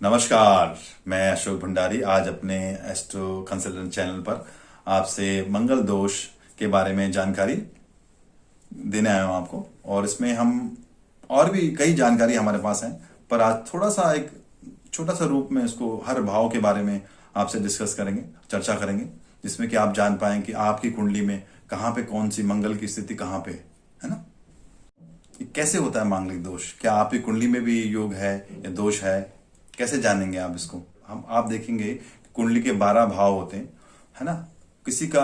नमस्कार। मैं अशोक भंडारी आज अपने एस्ट्रो कंसल्टेंट चैनल पर आपसे मंगल दोष के बारे में जानकारी देने आया हूं आपको। और इसमें हम और भी कई जानकारी हमारे पास है, पर आज थोड़ा सा एक छोटा सा रूप में इसको हर भाव के बारे में आपसे डिस्कस करेंगे, चर्चा करेंगे, जिसमें कि आप जान पाएं कि आपकी कुंडली में कहाँ पे कौन सी मंगल की स्थिति कहाँ पे है ना। ये कैसे होता है मांगलिक दोष? क्या आपकी कुंडली में भी योग है या दोष है? कैसे जानेंगे आप इसको? आप देखेंगे कुंडली के 12 भाव होते हैं, है ना। किसी का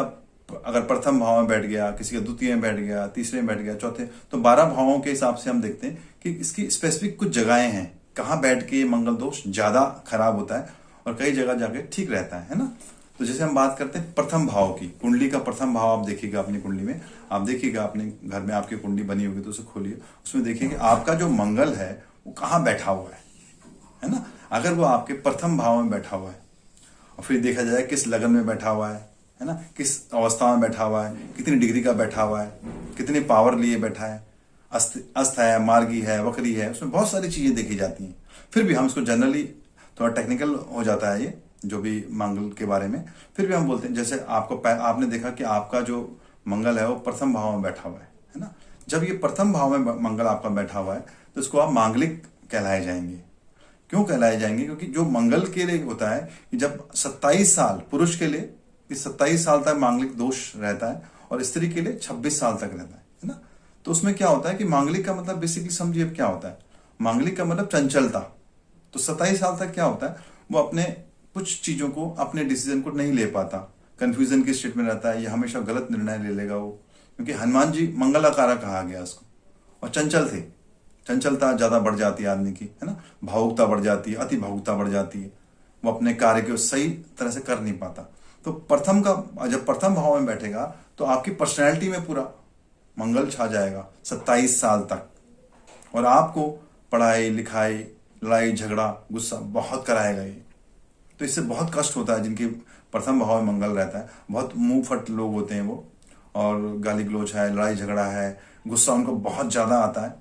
अगर प्रथम भाव में बैठ गया, किसी का द्वितीय में बैठ गया, तीसरे में बैठ गया, चौथे, तो 12 भावों के हिसाब से हम देखते हैं कि इसकी स्पेसिफिक कुछ जगहें हैं कहाँ बैठ के मंगल दोष ज्यादा खराब होता है और कई जगह जाके ठीक रहता है ना। तो जैसे हम बात करते हैं प्रथम भाव की, कुंडली का प्रथम भाव आप देखिएगा अपनी कुंडली में, आप देखिएगा अपने घर में आपकी कुंडली बनी होगी तो उसे खोलिए, उसमें देखिए आपका जो मंगल है वो कहाँ बैठा हुआ है ना। अगर वो आपके प्रथम भाव में बैठा हुआ है और फिर देखा जाए किस लगन में बैठा हुआ है ना, किस अवस्था में बैठा हुआ है, कितनी डिग्री का बैठा हुआ है, कितनी पावर लिए बैठा है, अस्त है, मार्गी है, वक्री है, उसमें बहुत सारी चीजें देखी जाती हैं। फिर भी हम इसको जनरली, थोड़ा टेक्निकल हो जाता है ये जो भी मंगल के बारे में, फिर भी हम बोलते हैं जैसे आपने देखा कि आपका जो मंगल है वो प्रथम भाव में बैठा हुआ है ना। जब ये प्रथम भाव में मंगल आपका बैठा हुआ है तो इसको आप मांगलिक कहलाए जाएंगे। क्यों कहलाए जाएंगे? क्योंकि जो मंगल के लिए होता है कि जब 27 साल पुरुष के लिए 27 साल तक मांगलिक दोष रहता है और स्त्री के लिए 26 साल तक रहता है ना। तो उसमें क्या होता है कि मांगलिक का मतलब बेसिकली समझिए अब क्या होता है। मांगलिक का मतलब चंचलता। तो 27 साल तक क्या होता है, वो अपने कुछ चीजों को, अपने डिसीजन को नहीं ले पाता, कंफ्यूजन की स्टेट में रहता है, या हमेशा गलत निर्णय ले लेगा वो, क्योंकि हनुमान जी मंगलाकारा कहा गया उसको, और चंचल थे। चंचलता ज्यादा बढ़ जाती है आदमी की, है ना, भावुकता बढ़ जाती है, अति भावुकता बढ़ जाती है, वो अपने कार्य को सही तरह से कर नहीं पाता। तो जब प्रथम भाव में बैठेगा तो आपकी पर्सनैलिटी में पूरा मंगल छा जाएगा 27 साल तक, और आपको पढ़ाई लिखाई, लड़ाई झगड़ा, गुस्सा बहुत कराएगा ये। तो इससे बहुत कष्ट होता है जिनके प्रथम भाव में मंगल रहता है। बहुत मुंह फट लोग होते हैं वो, और गाली गलौज है, लड़ाई झगड़ा है, गुस्सा उनको बहुत ज्यादा आता है।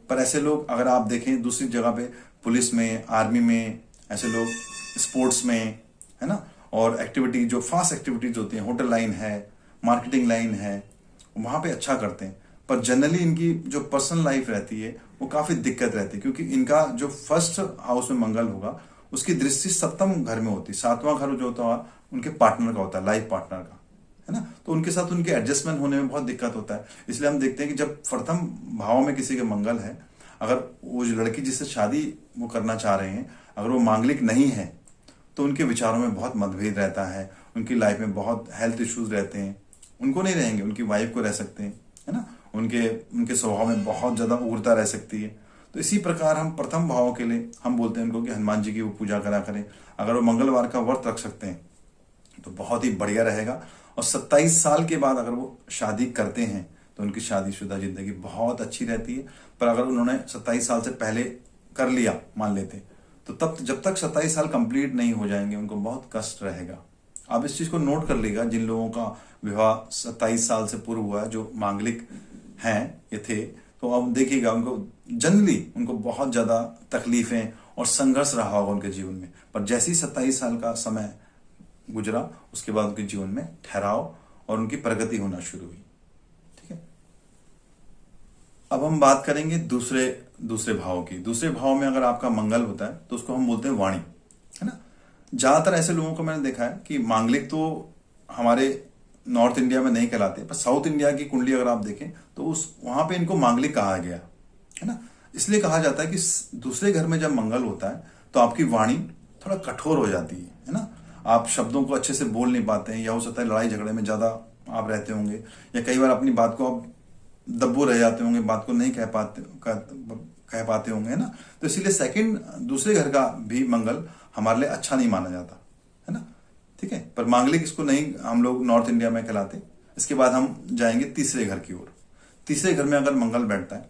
पर ऐसे लोग अगर आप देखें दूसरी जगह पे, पुलिस में, आर्मी में, ऐसे लोग स्पोर्ट्स में, है ना, और एक्टिविटी जो फास्ट एक्टिविटीज होती हैं, होटल लाइन है, मार्केटिंग लाइन है, वहां पे अच्छा करते हैं। पर जनरली इनकी जो पर्सनल लाइफ रहती है वो काफी दिक्कत रहती है, क्योंकि इनका जो फर्स्ट हाउस में मंगल होगा उसकी दृष्टि सप्तम घर में होती है। 7वां घर जो होता है उनके पार्टनर का होता है, लाइफ पार्टनर का, है ना। तो उनके साथ उनके एडजस्टमेंट होने में बहुत दिक्कत होता है। इसलिए हम देखते हैं कि जब प्रथम भाव में किसी के मंगल है, अगर वो जो लड़की जिससे शादी वो करना चाह रहे हैं, अगर वो मांगलिक नहीं है तो उनके विचारों में बहुत मतभेद रहता है, उनकी लाइफ में बहुत हेल्थ इश्यूज रहते हैं। उनको नहीं रहेंगे, उनकी वाइफ को रह सकते हैं, है ना। उनके स्वभाव में बहुत ज्यादा उग्रता रह सकती है। तो इसी प्रकार हम प्रथम भाव के लिए हम बोलते हैं उनको कि हनुमान जी की वो पूजा करा करें। अगर वो मंगलवार का व्रत रख सकते हैं तो बहुत ही बढ़िया रहेगा। और 27 साल के बाद अगर वो शादी करते हैं तो उनकी शादीशुदा जिंदगी बहुत अच्छी रहती है। पर अगर उन्होंने 27 साल से पहले कर लिया, मान लेते, तो तब जब तक 27 साल कंप्लीट नहीं हो जाएंगे उनको बहुत कष्ट रहेगा। आप इस चीज को नोट कर लीजिएगा, जिन लोगों का विवाह 27 साल से पूर्व हुआ है, जो मांगलिक हैं ये थे, तो अब देखिएगा उनको जनरली उनको बहुत ज्यादा तकलीफें और संघर्ष रहा होगा उनके जीवन में। पर जैसे ही 27 साल का समय गुजरा उसके बाद उनके जीवन में ठहराव और उनकी प्रगति होना शुरू हुई। ठीक है, अब हम बात करेंगे दूसरे भाव की। दूसरे भाव में अगर आपका मंगल होता है तो उसको हम बोलते हैं वाणी, है ना। ज्यादातर ऐसे लोगों को मैंने देखा है कि मांगलिक तो हमारे नॉर्थ इंडिया में नहीं कहलाते, पर साउथ इंडिया की कुंडली अगर आप देखें तो वहां पे इनको मांगलिक कहा गया, है ना। इसलिए कहा जाता है कि दूसरे घर में जब मंगल होता है तो आपकी वाणी थोड़ा कठोर हो जाती है ना। आप शब्दों को अच्छे से बोल नहीं पाते हैं, या हो सकता है लड़ाई झगड़े में ज्यादा आप रहते होंगे, या कई बार अपनी बात को आप दब्बू रह जाते होंगे, बात को नहीं कह पाते होंगे, है ना। तो इसीलिए दूसरे घर का भी मंगल हमारे लिए अच्छा नहीं माना जाता, है ना। ठीक है, पर मांगलिक इसको नहीं हम लोग नॉर्थ इंडिया में कहलाते। इसके बाद हम जाएंगे तीसरे घर की ओर। तीसरे घर में अगर मंगल बैठता है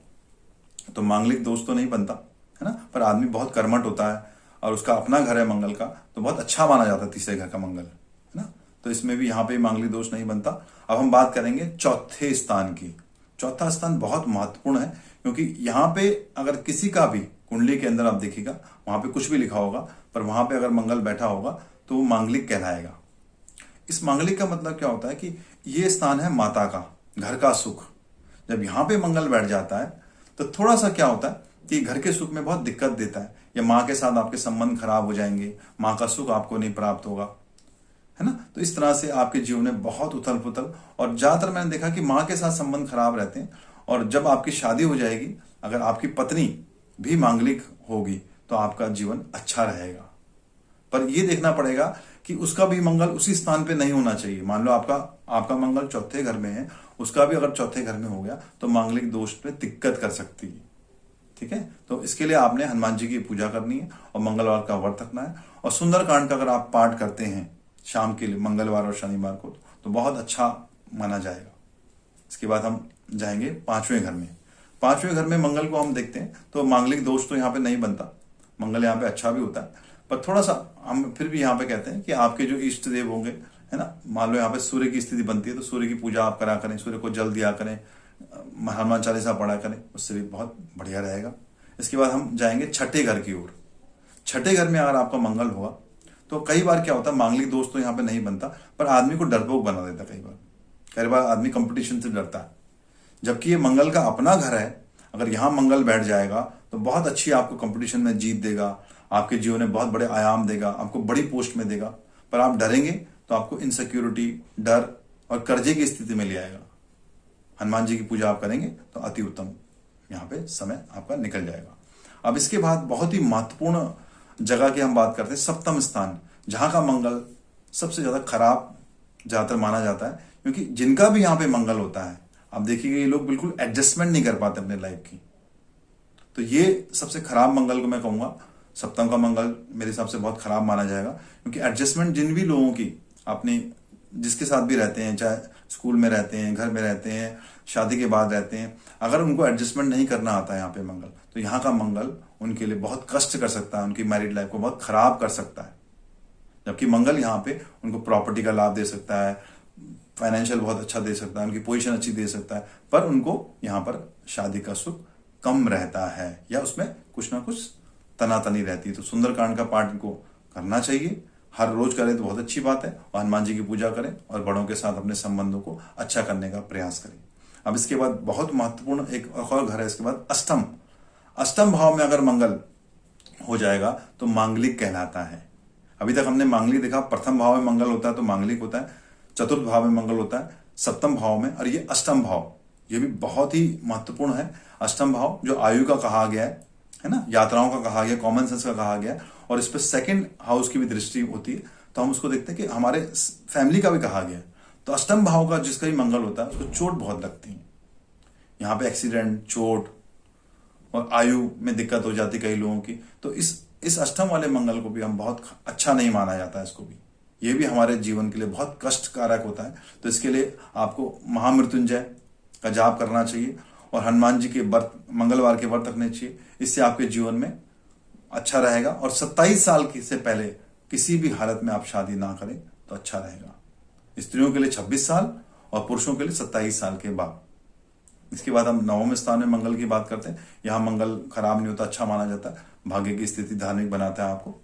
तो मांगलिक दोष तो नहीं बनता, है ना, पर आदमी बहुत कर्मठ होता है और उसका अपना घर है मंगल का, तो बहुत अच्छा माना जाता है तीसरे घर का मंगल, है ना। तो इसमें भी यहाँ पे मांगलिक दोष नहीं बनता। अब हम बात करेंगे चौथे स्थान की। चौथा स्थान बहुत महत्वपूर्ण है, क्योंकि यहाँ पे अगर किसी का भी कुंडली के अंदर आप देखिएगा वहां पे कुछ भी लिखा होगा, पर वहां पे अगर मंगल बैठा होगा तो वो मांगलिक कहलाएगा। इस मांगलिक का मतलब क्या होता है कि ये स्थान है माता का, घर का सुख। जब यहाँ पे मंगल बैठ जाता है तो थोड़ा सा क्या होता है कि घर के सुख में बहुत दिक्कत देता है, या माँ के साथ आपके संबंध खराब हो जाएंगे, माँ का सुख आपको नहीं प्राप्त होगा, है ना। तो इस तरह से आपके जीवन में बहुत उथल पुथल, और ज्यादातर मैंने देखा कि माँ के साथ संबंध खराब रहते हैं। और जब आपकी शादी हो जाएगी, अगर आपकी पत्नी भी मांगलिक होगी तो आपका जीवन अच्छा रहेगा। पर यह देखना पड़ेगा कि उसका भी मंगल उसी स्थान पे नहीं होना चाहिए। मान लो आपका मंगल चौथे घर में है, उसका भी अगर चौथे घर में हो गया तो मांगलिक दोष पे दिक्कत कर सकती है। ठीक है, तो इसके लिए आपने हनुमान जी की पूजा करनी है और मंगलवार का व्रत रखना है। और सुंदरकांड का अगर आप पाठ करते हैं शाम के लिए मंगलवार और शनिवार को तो बहुत अच्छा माना जाएगा। इसके बाद हम जाएंगे पांचवें घर में। पांचवें घर में मंगल को हम देखते हैं तो मांगलिक दोष तो यहाँ पे नहीं बनता, मंगल यहाँ पे अच्छा भी होता है, पर थोड़ा सा हम फिर भी यहाँ पे कहते हैं कि आपके जो इष्ट देव होंगे, है ना, मान लो यहाँ पे सूर्य की स्थिति बनती है तो सूर्य की पूजा आप करा करें, सूर्य को जल दिया करें, हनुमान चालीसा पढ़ा करें, उससे भी बहुत बढ़िया रहेगा। इसके बाद हम जाएंगे छठे घर की ओर। छठे घर में अगर आपका मंगल होगा तो कई बार क्या होता है, मांगलिक दोष तो यहाँ पे नहीं बनता, पर आदमी को डरपोक बना देता है। कई बार आदमी कंपटीशन से डरता है, जबकि ये मंगल का अपना घर है। अगर यहाँ मंगल बैठ जाएगा तो बहुत अच्छी आपको कंपटीशन में जीत देगा, आपके जीवन में बहुत बड़े आयाम देगा, आपको बड़ी पोस्ट में देगा। पर आप डरेंगे तो आपको इनसिक्योरिटी, डर और कर्जे की स्थिति में ले आएगा। हनुमान जी की पूजा आप करेंगे तो अति उत्तम यहाँ पे समय आपका निकल जाएगा। अब इसके बाद बहुत ही महत्वपूर्ण जगह की हम बात करते हैं, सप्तम स्थान, जहां का मंगल सबसे ज्यादा खराब ज्यादातर माना जाता है, क्योंकि जिनका भी यहाँ पे मंगल होता है, आप देखिएगा ये लोग बिल्कुल एडजस्टमेंट नहीं कर पाते अपने लाइफ की। तो ये सबसे खराब मंगल को मैं कहूंगा, सप्तम का मंगल मेरे हिसाब से बहुत खराब माना जाएगा, क्योंकि एडजस्टमेंट जिन भी लोगों की अपनी जिसके साथ भी रहते हैं, चाहे स्कूल में रहते हैं, घर में रहते हैं, शादी के बाद रहते हैं, अगर उनको एडजस्टमेंट नहीं करना आता है यहाँ पे मंगल, तो यहाँ का मंगल उनके लिए बहुत कष्ट कर सकता है, उनकी मैरिड लाइफ को बहुत खराब कर सकता है। जबकि मंगल यहाँ पे उनको प्रॉपर्टी का लाभ दे सकता है, फाइनेंशियल बहुत अच्छा दे सकता है, उनकी पोजीशन अच्छी दे सकता है, पर उनको यहाँ पर शादी का सुख कम रहता है, या उसमें कुछ ना कुछ तनातनी रहती है। तो सुंदरकांड का पाठ इनको करना चाहिए, हर रोज करें तो बहुत अच्छी बात है, और हनुमान जी की पूजा करें और बड़ों के साथ अपने संबंधों को अच्छा करने का प्रयास करें। अब इसके बाद बहुत महत्वपूर्ण एक और घर है, इसके बाद अष्टम भाव में अगर मंगल हो जाएगा तो मांगलिक कहलाता है। अभी तक हमने मांगलिक देखा, प्रथम भाव में मंगल होता है तो मांगलिक होता है, चतुर्थ भाव में मंगल होता है, सप्तम भाव में, और ये अष्टम भाव, ये भी बहुत ही महत्वपूर्ण है। अष्टम भाव जो आयु का कहा गया है ना, यात्राओं का कहा गया, कॉमन सेंस का कहा गया, और इस पर सेकंड हाउस की भी दृष्टि होती है, तो हम उसको देखते हैं कि हमारे फैमिली का भी कहा गया। तो अष्टम भाव का जिसका भी मंगल होता है उसको चोट बहुत लगती है, यहाँ पे एक्सीडेंट, चोट और आयु में दिक्कत हो जाती कई लोगों की। तो इस अष्टम वाले मंगल को भी हम बहुत अच्छा नहीं माना जाता है, इसको भी, ये भी हमारे जीवन के लिए बहुत कष्टकारक होता है। तो इसके लिए आपको महामृत्युंजय का जाप करना चाहिए और हनुमान जी के व्रत, मंगलवार के व्रत रखने चाहिए। इससे आपके जीवन में अच्छा रहेगा। और 27 साल से पहले किसी भी हालत में आप शादी ना करें तो अच्छा रहेगा। स्त्रियों के लिए 26 साल और पुरुषों के लिए 27 साल के बाद। इसके बाद हम नवम स्थान में मंगल की बात करते हैं। यहाँ मंगल खराब नहीं होता, अच्छा माना जाता है, भाग्य की स्थिति धार्मिक बनाता है आपको।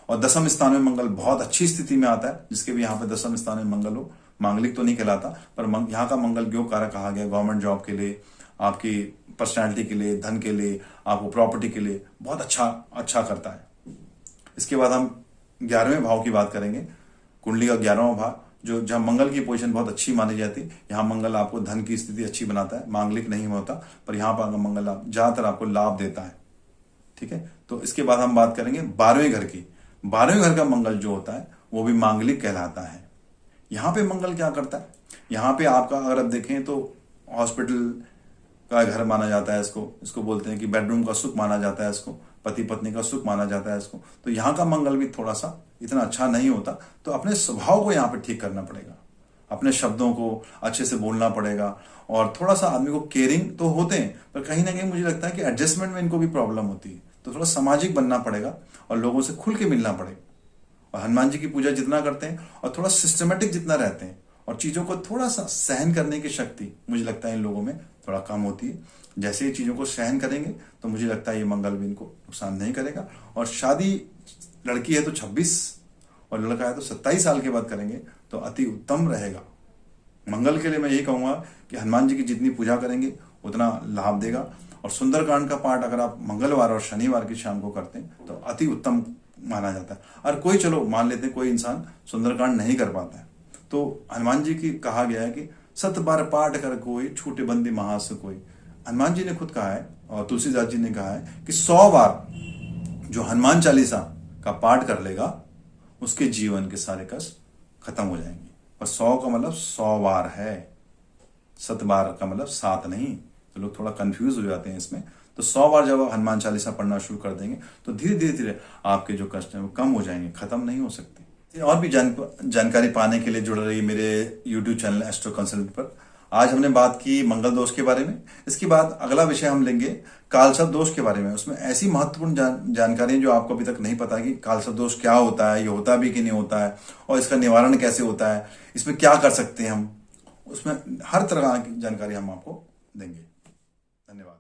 और दसम स्थान में मंगल बहुत अच्छी स्थिति में आता है, जिसके भी यहाँ पे दसम स्थान में मंगल हो, मांगलिक तो नहीं कहलाता, पर यहाँ का मंगल योग कारक कहा गया, गवर्नमेंट जॉब के लिए, आपकी पर्सनैलिटी के लिए, धन के लिए, आपको प्रॉपर्टी के लिए बहुत अच्छा करता है। इसके बाद हम 11वें भाव की बात करेंगे, कुंडली का 11वां भाव, जो जहां मंगल की पोजीशन बहुत अच्छी मानी जाती है। यहाँ मंगल आपको धन की स्थिति अच्छी बनाता है, मांगलिक नहीं होता, पर यहाँ पर मंगल ज्यादातर आपको लाभ देता है। ठीक है, तो इसके बाद हम बात करेंगे 12वें घर की। 12वें घर का मंगल जो होता है वो भी मांगलिक कहलाता है। यहाँ पे मंगल क्या करता है, यहाँ पे आपका अगर आप देखें तो हॉस्पिटल का घर माना जाता है, इसको बोलते हैं कि बेडरूम का सुख माना जाता है, इसको पति पत्नी का सुख माना जाता है इसको। तो यहाँ का मंगल भी थोड़ा सा इतना अच्छा नहीं होता, तो अपने स्वभाव को यहाँ पे ठीक करना पड़ेगा, अपने शब्दों को अच्छे से बोलना पड़ेगा, और थोड़ा सा आदमी को केयरिंग तो होते हैं, पर कहीं ना कहीं मुझे लगता है कि एडजस्टमेंट में इनको भी प्रॉब्लम होती है। तो थोड़ा सामाजिक बनना पड़ेगा और लोगों से खुल के मिलना पड़ेगा, और हनुमान जी की पूजा जितना करते हैं और थोड़ा सिस्टमेटिक जितना रहते हैं और चीज़ों को थोड़ा सा सहन करने की शक्ति मुझे लगता है इन लोगों में थोड़ा कम होती है। जैसे ही चीज़ों को सहन करेंगे तो मुझे लगता है ये मंगल भी इनको नुकसान नहीं करेगा। और शादी लड़की है तो 26 और लड़का है तो 27 साल के बाद करेंगे तो अति उत्तम रहेगा। मंगल के लिए मैं यही कहूँगा कि हनुमान जी की जितनी पूजा करेंगे उतना लाभ देगा। और सुंदरकांड का पाठ अगर आप मंगलवार और शनिवार की शाम को करते हैं तो अति उत्तम माना जाता है। और कोई, चलो मान लेते हैं कोई इंसान सुंदरकांड नहीं कर पाता है, तो हनुमान जी की कहा गया है कि 7 बार पाठ कर कोई, छूटे बंदी महास कोई। हनुमान जी ने खुद कहा है और तुलसीदास जी ने कहा है कि 100 बार जो हनुमान चालीसा का पाठ कर लेगा उसके जीवन के सारे कष्ट खत्म हो जाएंगे। और 100 का मतलब 100 बार है, 7 बार का मतलब 7 नहीं। तो लोग थोड़ा कंफ्यूज हो जाते हैं इसमें। तो 100 बार जब आप हनुमान चालीसा पढ़ना शुरू कर देंगे तो धीरे धीरे धीरे आपके जो कष्ट हैं वो कम हो जाएंगे, खत्म नहीं हो सकते। और भी जानकारी पाने के लिए जुड़ रही मेरे यूट्यूब चैनल एस्ट्रो कंसल्टेंट पर। आज हमने बात की मंगल दोष के बारे में। इसके बाद अगला विषय हम लेंगे कालसर्प दोष के बारे में। उसमें ऐसी महत्वपूर्ण जानकारी जो आपको अभी तक नहीं पता कि कालसर्प दोष क्या होता है, ये होता भी कि नहीं होता है, और इसका निवारण कैसे होता है, इसमें क्या कर सकते हैं हम, उसमें हर तरह की जानकारी हम आपको देंगे। धन्यवाद।